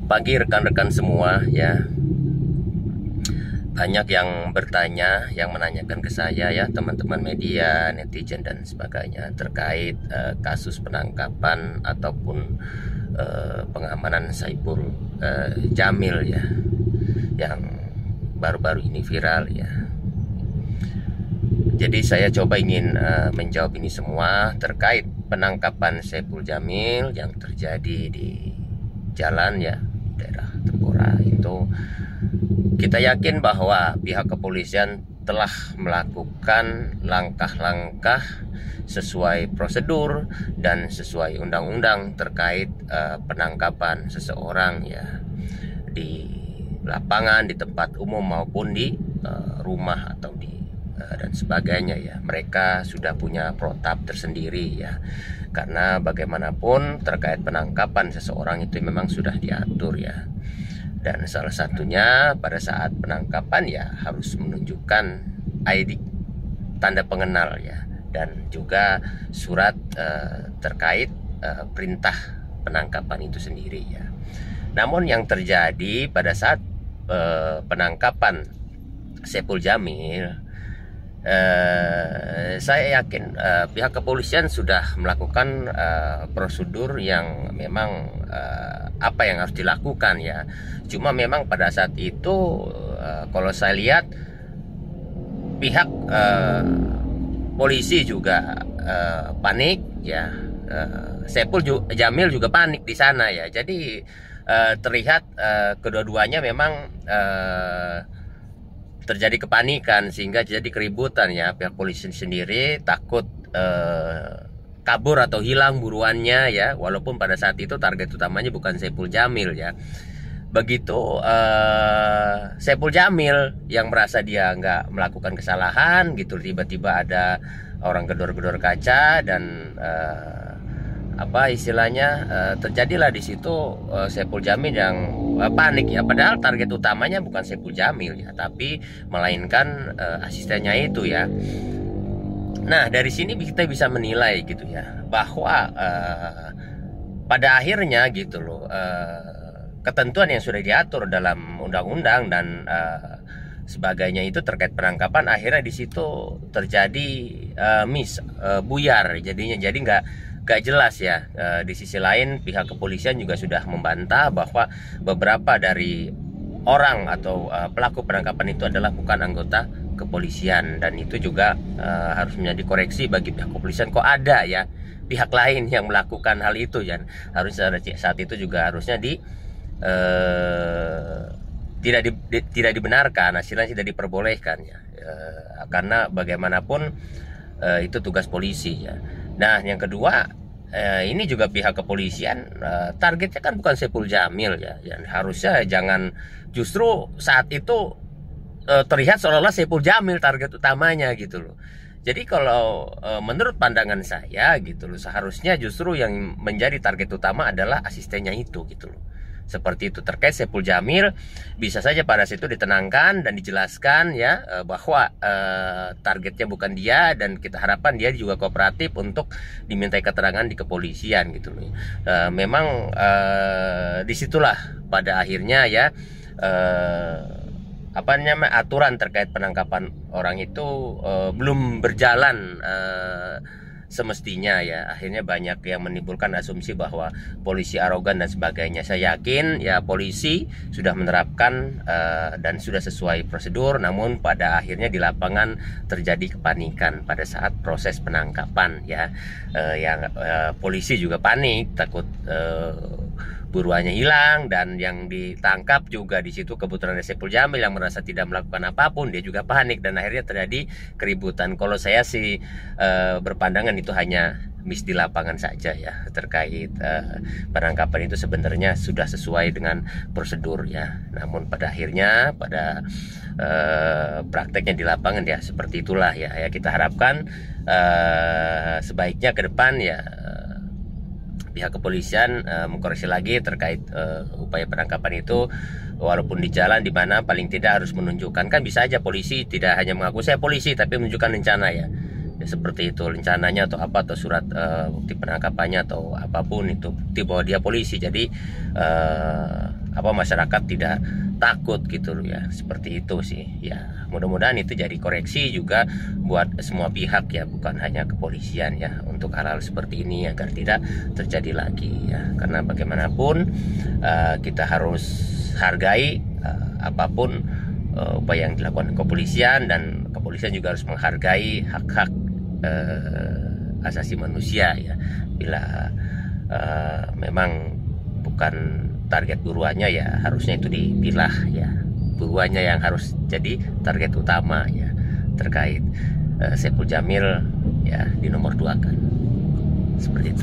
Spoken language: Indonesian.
Pagi rekan-rekan semua ya. Banyak yang bertanya, yang menanyakan ke saya ya, teman-teman media, netizen dan sebagainya terkait kasus penangkapan ataupun pengamanan Saipul Jamil ya, yang baru-baru ini viral ya. Jadi saya coba ingin menjawab ini semua terkait penangkapan Saipul Jamil yang terjadi di jalan ya, daerah Tempora itu. Kita yakin bahwa pihak kepolisian telah melakukan langkah-langkah sesuai prosedur dan sesuai undang-undang terkait penangkapan seseorang ya, di lapangan, di tempat umum maupun di rumah atau di dan sebagainya ya. Mereka sudah punya protap tersendiri ya, karena bagaimanapun terkait penangkapan seseorang itu memang sudah diatur ya. Dan salah satunya pada saat penangkapan ya harus menunjukkan ID, tanda pengenal ya, dan juga surat terkait perintah penangkapan itu sendiri ya. Namun yang terjadi pada saat penangkapan Saipul Jamil, saya yakin pihak kepolisian sudah melakukan prosedur yang memang apa yang harus dilakukan ya. Cuma memang pada saat itu kalau saya lihat pihak polisi juga panik ya, Saipul Jamil juga panik di sana ya. Jadi terlihat kedua-duanya memang terjadi kepanikan sehingga jadi keributan ya. Pihak polisi sendiri takut kabur atau hilang buruannya ya, walaupun pada saat itu target utamanya bukan Saipul Jamil ya. Begitu Saipul Jamil yang merasa dia nggak melakukan kesalahan gitu, tiba-tiba ada orang gedor-gedor kaca dan apa istilahnya terjadilah di situ Saipul Jamil yang panik ya, padahal target utamanya bukan Saipul Jamil ya, tapi melainkan asistennya itu ya. Nah, dari sini kita bisa menilai gitu ya, bahwa pada akhirnya gitu loh, ketentuan yang sudah diatur dalam undang-undang dan sebagainya itu terkait penangkapan, akhirnya di situ terjadi buyar jadinya, jadi nggak jelas ya. Di sisi lain pihak kepolisian juga sudah membantah bahwa beberapa dari orang atau pelaku penangkapan itu adalah bukan anggota kepolisian, dan itu juga harus menjadi koreksi bagi pihak kepolisian. Kok ada ya pihak lain yang melakukan hal itu ya, harusnya saat itu juga harusnya tidak dibenarkan, hasilnya tidak diperbolehkan ya, karena bagaimanapun itu tugas polisi ya. Nah, yang kedua, ini juga pihak kepolisian targetnya kan bukan Saipul Jamil ya, yang harusnya jangan justru saat itu terlihat seolah-olah Saipul Jamil target utamanya gitu loh. Jadi kalau menurut pandangan saya gitu loh, seharusnya justru yang menjadi target utama adalah asistennya itu gitu loh. Seperti itu. Terkait Saipul Jamil, bisa saja pada situ ditenangkan dan dijelaskan ya, bahwa targetnya bukan dia, dan kita harapkan dia juga kooperatif untuk dimintai keterangan di kepolisian gitu loh. Memang disitulah pada akhirnya ya aturan terkait penangkapan orang itu belum berjalan semestinya ya. Akhirnya banyak yang menimbulkan asumsi bahwa polisi arogan dan sebagainya. Saya yakin ya polisi sudah menerapkan dan sudah sesuai prosedur, namun pada akhirnya di lapangan terjadi kepanikan pada saat proses penangkapan ya. Polisi juga panik, takut buruannya hilang, dan yang ditangkap juga di situ kebetulan ada Saipul Jamil yang merasa tidak melakukan apapun, dia juga panik dan akhirnya terjadi keributan. Kalau saya sih berpandangan itu hanya miss di lapangan saja ya, terkait penangkapan itu sebenarnya sudah sesuai dengan prosedur ya. Namun pada akhirnya pada prakteknya di lapangan ya seperti itulah ya. Kita harapkan sebaiknya ke depan ya pihak kepolisian mengkoreksi lagi terkait upaya penangkapan itu, walaupun di jalan di mana paling tidak harus menunjukkan, kan bisa aja polisi tidak hanya mengaku saya polisi tapi menunjukkan rencana ya, seperti itu rencananya atau apa, atau surat bukti penangkapannya atau apapun itu bukti bahwa dia polisi. Jadi masyarakat tidak takut gitu loh ya, seperti itu sih ya. Mudah-mudahan itu jadi koreksi juga buat semua pihak ya, bukan hanya kepolisian ya, untuk hal-hal seperti ini agar tidak terjadi lagi ya. Karena bagaimanapun kita harus hargai apapun upaya yang dilakukan kepolisian, dan kepolisian juga harus menghargai hak-hak asasi manusia ya. Bila memang bukan target buruannya ya, harusnya itu dipilah ya, buruannya yang harus jadi target utama ya, terkait Saipul Jamil ya, di nomor 2 kan, seperti itu.